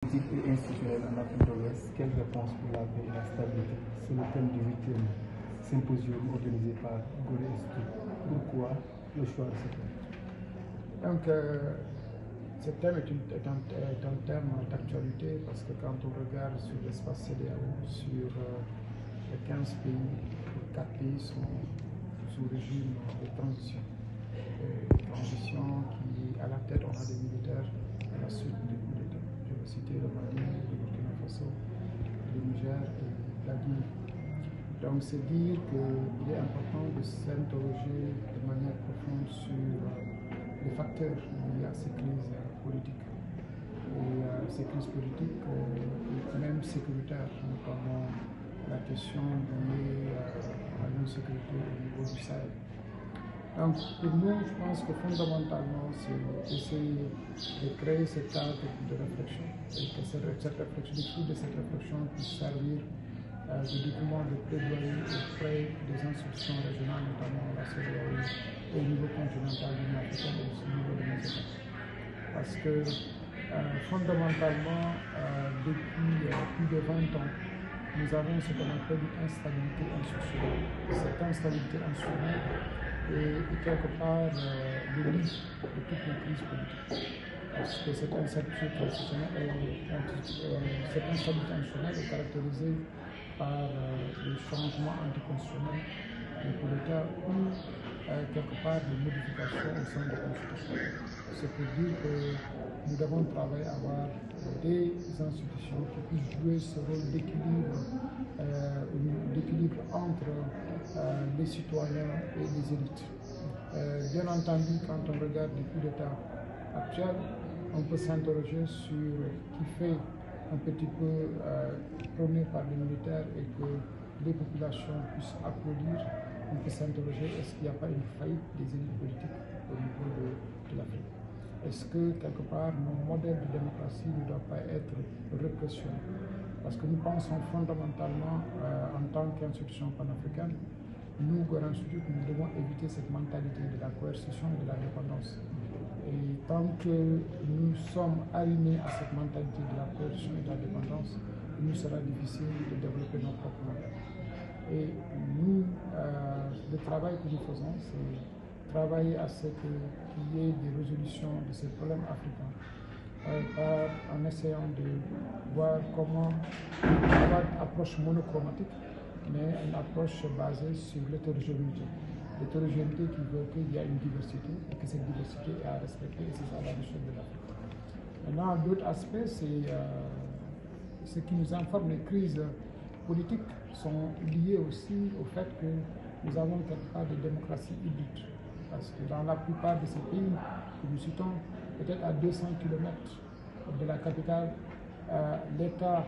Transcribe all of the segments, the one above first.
Politique et institutionnelle en Afrique de l'Ouest, quelle réponse pour la paix et la stabilité? C'est le thème du 8e symposium organisé par Gorée Institute. Pourquoi le choix de ce thème? Donc, ce thème est un thème d'actualité parce que quand on regarde sur l'espace CEDEAO, sur les 15 pays, 4 pays sont sous régime de transition. Transition qui, à la tête, on a des militaires à la suite des coups d'État. Je vais citer le Mali, le Burkina Faso, le Niger et la Guinée. Donc, c'est dire qu'il est important de s'interroger de manière profonde sur les facteurs liés à ces crises politiques. Et ces crises politiques, et même sécuritaires, notamment la question liée à l'insécurité au niveau du Sahel. Donc, pour nous, je pense que fondamentalement, c'est essayer de créer cet cadre de réflexion et que cette réflexion, le fruit de cette réflexion puisse servir de document de plaidoyer auprès des institutions régionales, notamment la CEDEAO, au niveau continental de l'Union africaine et au niveau de nos États. Parce que fondamentalement, depuis plus de 20 ans, nous avons ce qu'on appelle une instabilité institutionnelle. Cette instabilité institutionnelle est quelque part le lit de toutes les crises politiques. Parce que cette instabilité institutionnelle est caractérisée par les changements anticonstitutionnels des coups d'État ou quelque part des modifications au sein de la Constitution. C'est pour dire que nous devons travailler à avoir des institutions qui puissent jouer ce rôle d'équilibre entre les citoyens et les élites. Bien entendu, quand on regarde les coups d'État actuels, on peut s'interroger sur qui fait un petit peu prôné par les militaires et que les populations puissent applaudir. On peut s'interroger, est-ce qu'il n'y a pas une faillite des élites politiques au niveau de l'Afrique? Est-ce que quelque part nos modèles de démocratie ne doivent pas être répressionnés? Parce que nous pensons fondamentalement en tant qu'institution panafricaine, nous, Gorée Institute, nous devons éviter cette mentalité de la coercition et de la dépendance. Et tant que nous sommes alignés à cette mentalité de la coercition et de la dépendance, il nous sera difficile de développer nos propres modèles. Et nous, le travail que nous faisons, c'est travailler à ce qu'il y ait des résolutions de ces problèmes africains en essayant de voir comment avoir une approche monochromatique, mais une approche basée sur l'hétérogénéité. L'hétérogénéité qui veut qu'il y ait une diversité et que cette diversité est à respecter et c'est ça la richesse de l'Afrique. Maintenant, d'autres aspects, c'est ce qui nous informe, les crises politiques sont liées aussi au fait que nous avons quelque part de démocratie hybride. Parce que dans la plupart de ces pays que nous citons, peut-être à 200 km de la capitale, l'État,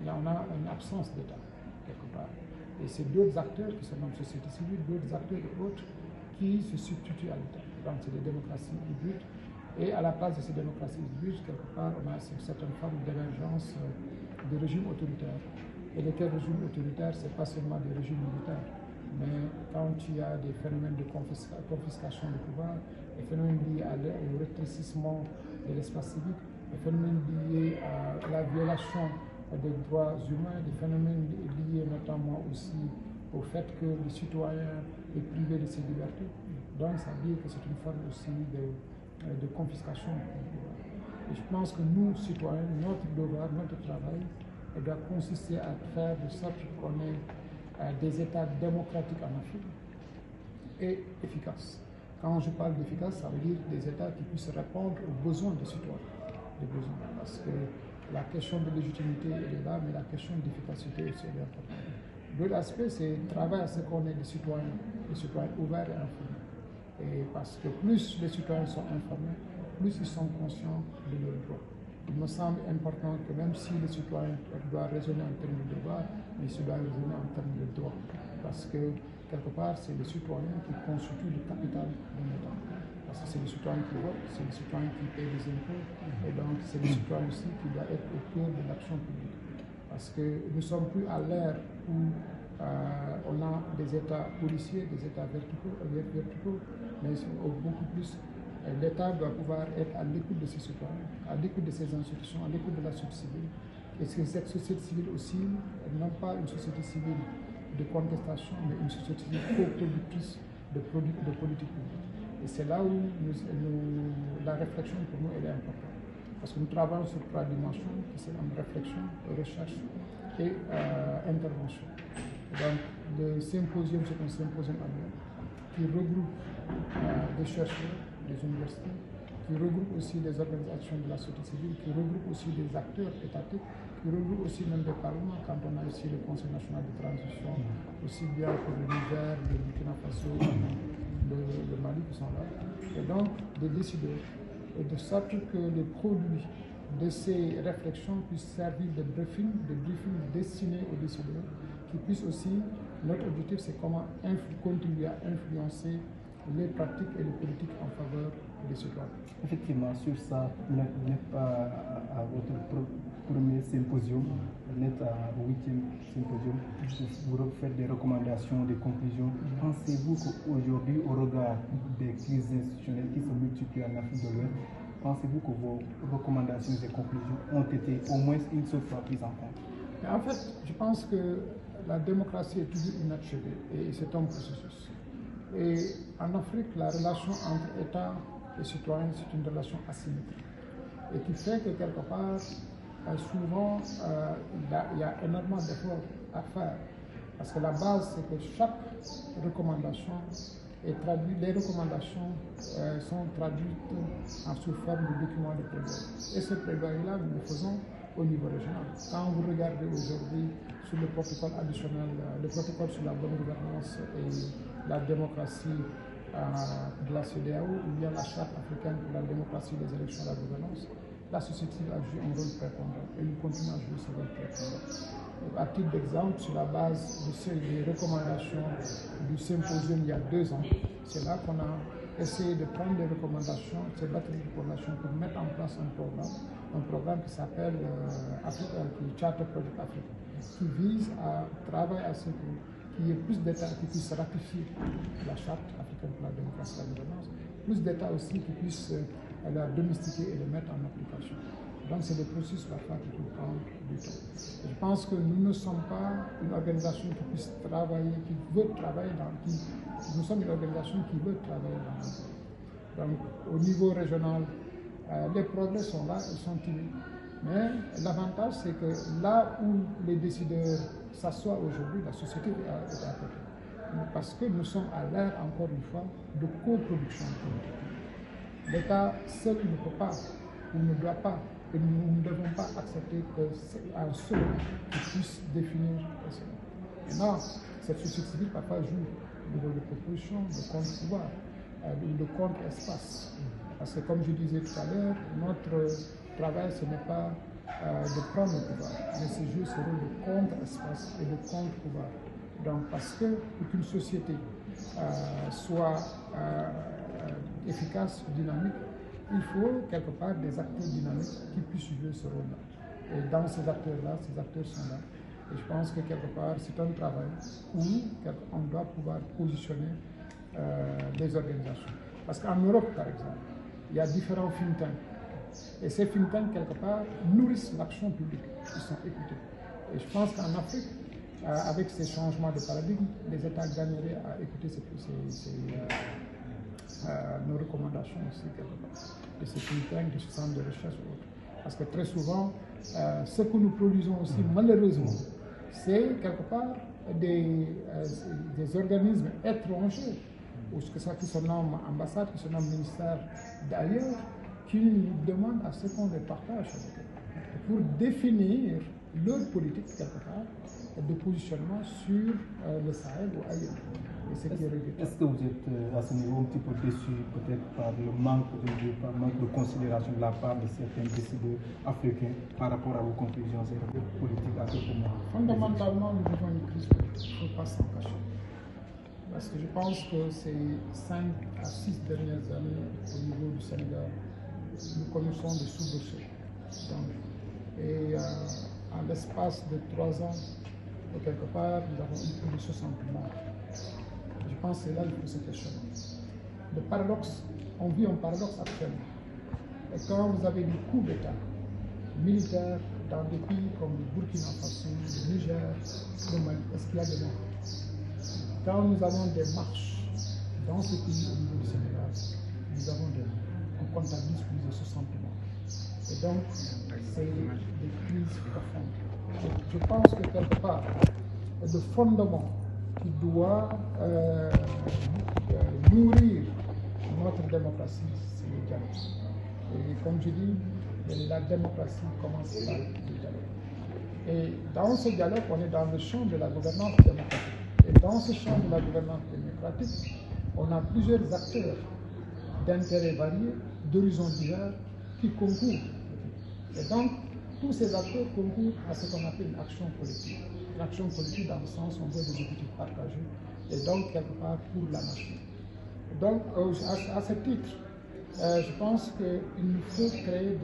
il y en a une absence d'État quelque part. Et c'est d'autres acteurs qui sont dans la société civile, d'autres acteurs et autres qui se substituent à l'État. Donc c'est des démocraties hybrides. Et à la place de ces démocraties hybrides, quelque part, on a une certaine forme d'émergence de régimes autoritaires. Et lesquels régimes autoritaires, ce n'est pas seulement des régimes militaires, mais quand il y a des phénomènes de confiscation du pouvoir, des phénomènes liés au rétrécissement de l'espace civique, des phénomènes liés à la violation des droits humains, des phénomènes liés notamment aussi au fait que le citoyen est privé de ses libertés. Donc ça veut dire que c'est une forme aussi de confiscation du pouvoir. Et je pense que nous, citoyens, notre devoir, notre travail, doit consister à faire de sorte qu'on ait des États démocratiques en Afrique et efficaces. Quand je parle d'efficace, ça veut dire des États qui puissent répondre aux besoins des citoyens. Parce que la question de légitimité est là, mais la question d'efficacité aussi est importante. L'autre aspect, c'est travailler à ce qu'on ait des citoyens ouverts et informés. Et parce que plus les citoyens sont informés, plus ils sont conscients de leurs droits. Il me semble important que même si le citoyen doit raisonner en termes de devoir, mais il doit raisonner en termes de droit. Parce que, quelque part, c'est le citoyen qui constitue le capital d'un État. Parce que c'est le citoyen qui vote, c'est le citoyen qui paye les impôts, et donc c'est le citoyen aussi qui doit être au cœur de l'action publique. Parce que nous ne sommes plus à l'ère où on a des États policiers, des États verticaux, mais beaucoup plus l'État doit pouvoir être à l'écoute de ses citoyens, à l'écoute de ses institutions, à l'écoute de la société civile. Et que cette société civile aussi, non pas une société civile de contestation, mais une société civile co-productrice de politiques publiques. Et c'est là où la réflexion pour nous elle est importante. Parce que nous travaillons sur 3 dimensions, qui sont en réflexion, recherche et intervention. Donc le symposium, c'est un symposium annuel qui regroupe des chercheurs, des universités, qui regroupe aussi des organisations de la société civile, qui regroupe aussi des acteurs étatiques, qui regroupe aussi même des parlements, quand on a ici le Conseil national de transition, aussi bien pour le Niger, le Burkina Faso, le Mali qui sont là, et donc des décideurs, et de sorte que les produits de ces réflexions puissent servir de briefing destinés aux décideurs, qui puissent aussi, notre objectif c'est comment contribuer à influencer les pratiques et les politiques en faveur des citoyens. Effectivement, sur ça, vous n'êtes pas à votre premier symposium, vous n'êtes au 8e symposium, vous faites des recommandations, des conclusions. Pensez-vous qu'aujourd'hui, au regard des crises institutionnelles qui se multiplient en Afrique de l'Ouest, pensez-vous que vos recommandations et conclusions ont été au moins une seule fois prises en compte? En fait, je pense que la démocratie est toujours inachevée et c'est un processus. Et en Afrique, la relation entre État et citoyens, c'est une relation asymétrique. Et qui fait que quelque part, souvent, il y a énormément d'efforts à faire. Parce que la base, c'est que chaque recommandation est traduite, les recommandations sont traduites sous forme de documents de plaidoyer. Et ce plaidoyer-là, nous le faisons au niveau régional. Quand vous regardez aujourd'hui sur le protocole additionnel, le protocole sur la bonne gouvernance et la démocratie de la CEDEAO, ou bien la charte africaine pour la démocratie, les élections et la gouvernance, la société civile a joué un rôle prépondérant et nous continuons à jouer ce rôle prépondérant. À titre d'exemple, sur la base des recommandations du symposium il y a 2 ans, c'est là qu'on a essayé de prendre des recommandations, ces batteries de recommandations pour mettre en place un programme qui s'appelle Charter Project Africa, qui vise à travailler à ce qu'il y ait plus d'États qui puissent ratifier la charte africaine pour la démocratie et la gouvernance, plus d'États aussi qui puissent la domestiquer et le mettre en application. Donc c'est des processus parfois qui peuvent prendre du temps. Je pense que nous ne sommes pas une organisation qui puisse travailler, qui veut travailler nous sommes une organisation qui veut travailler dans le monde. Donc au niveau régional, les progrès sont là, ils sont timides. Mais l'avantage c'est que là où les décideurs s'assoient aujourd'hui, la société est à côté. Parce que nous sommes à l'ère, encore une fois, de coproduction. L'État seul ne peut pas, ou ne doit pas, et nous ne devons pas accepter que c'est un seul qui puisse définir cela. Maintenant, cette société civile parfois joue le rôle de proposition, de contre-pouvoir, de contre-espace. Parce que comme je disais tout à l'heure, notre travail ce n'est pas de prendre le pouvoir, mais c'est jouer ce rôle de contre-espace et de contre-pouvoir. Donc parce que pour qu'une société soit efficace, dynamique, il faut quelque part des acteurs dynamiques qui puissent jouer ce rôle-là. Et dans ces acteurs-là, ces acteurs sont là. Et je pense que quelque part, c'est un travail où on doit pouvoir positionner des organisations. Parce qu'en Europe, par exemple, il y a différents think tanks. Et ces think tanks, quelque part, nourrissent l'action publique. Ils sont écoutés. Et je pense qu'en Afrique, avec ces changements de paradigme, les États gagneraient à écouter nos recommandations aussi, quelque part, de ces think tanks, de ce centre de recherche ou autres. Parce que très souvent, ce que nous produisons aussi, malheureusement, c'est quelque part des organismes étrangers, ou ce que ça qui se nomme ambassade, qui se nomme ministère d'ailleurs, qui nous demandent à ce qu'on les partage avec eux, pour définir leur politique, quelque part, de positionnement sur le Sahel ou ailleurs. Est-ce que vous êtes à ce niveau un petit peu déçu peut-être par le manque de considération de la part de certains décideurs africains par rapport à vos conclusions et vos politiques à quelques mois? Fondamentalement, nous vivons une crise politique, il ne faut pas s'en cacher. Parce que je pense que ces 5 à 6 dernières années au niveau du Sénégal, nous connaissons des soubresauts. Et en l'espace de 3 ans, quelque part, nous avons eu plus de 60 morts. Je pense que c'est là qu'il faut se questionner. Le paradoxe, on vit un paradoxe actuellement. Et quand vous avez des coups d'État militaires dans des pays comme le Burkina Faso, le Niger, le Mali, est-ce qu'il y a des morts? Quand nous avons des marches dans ce pays au niveau du Sénégal, nous avons on comptabilise plus de 60 morts. Et donc, c'est des crises profondes. Et je pense que quelque part, le fondement qui doit nourrir notre démocratie, c'est le dialogue. Et comme je dis, la démocratie commence par le dialogue. Et dans ce dialogue, on est dans le champ de la gouvernance démocratique. Et dans ce champ de la gouvernance démocratique, on a plusieurs acteurs d'intérêts variés, d'horizons divers, qui concourent. Et donc, tous ces acteurs concourent à ce qu'on appelle une action politique. Une action politique dans le sens où on veut des objectifs partagés, et donc quelque part pour la nation. Donc, à ce titre, je pense qu'il nous faut créer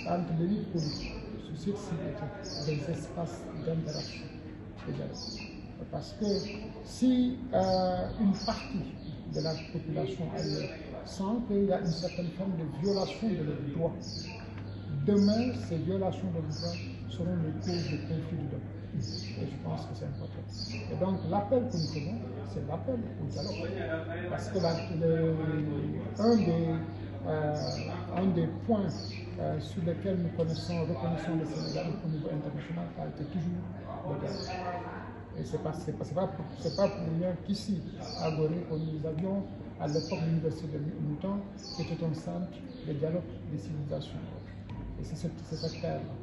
entre l'élite politique, sur cette des espaces d'interaction et dialogue. Parce que si une partie de la population ailleurs sent qu'il y a une certaine forme de violation de leurs droits, demain, ces violations de droits seront les causes de conflits de demain. Et je pense que c'est important. Et donc, l'appel que nous faisons, c'est l'appel au dialogue. Parce que un des points sur lesquels nous reconnaissons le Sénégal au niveau international a été toujours le dialogue. Et ce n'est pas pour rien qu'ici, à Gorée, nous avions à l'époque l'université de Mouton, qui était un centre de dialogue des civilisations. Et c'est cette terre-là.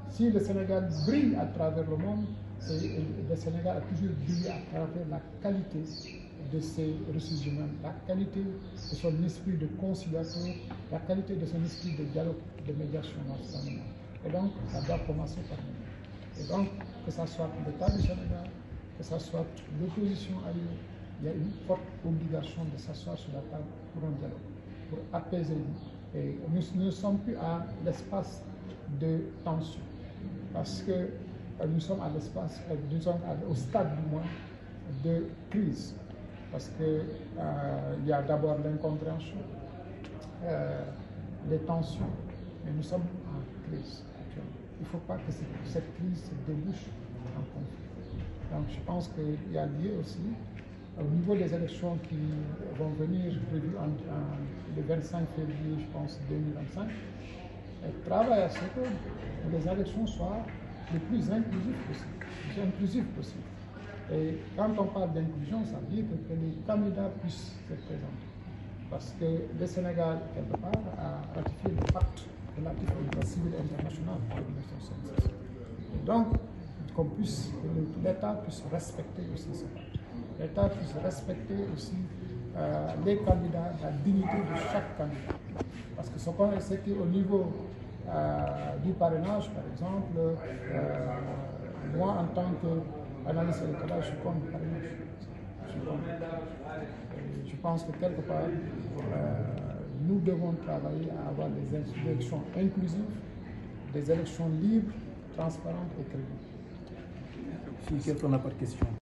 Si le Sénégal brille à travers le monde, le Sénégal a toujours brillé à travers la qualité de ses ressources humaines, la qualité de son esprit de conciliation, la qualité de son esprit de dialogue, de médiation nationale. Et donc, ça doit commencer par nous. Et donc, que ce soit l'État du Sénégal, que ce soit l'opposition ailleurs, il y a une forte obligation de s'asseoir sur la table pour un dialogue, pour apaiser. Et nous ne sommes plus à l'espace de tension, parce que nous sommes à l'espace, disons au stade du moins de crise, parce que il y a d'abord l'incompréhension, les tensions, mais nous sommes en crise actuellement. Il ne faut pas que cette crise se débouche en conflit. Donc je pense qu'il y a lieu aussi, au niveau des élections qui vont venir prévues le 25 février, je pense, 2025, travailler à ce que les élections soient les plus inclusives possible. Et quand on parle d'inclusion, ça veut dire que les candidats puissent se présenter. Parce que le Sénégal, quelque part, a ratifié le pacte relatif au droit civil international de 1966. Et donc, que l'État puisse respecter aussi ce pacte. L'État puisse respecter aussi les candidats, la dignité de chaque candidat. Parce que ce qu'on sait qu'au niveau du parrainage, par exemple, moi en tant qu'analyste électoral, je suis contre le parrainage. Je pense que quelque part, nous devons travailler à avoir des élections inclusives, des élections libres, transparentes et crédibles. Si quelqu'un n'a pas de questions.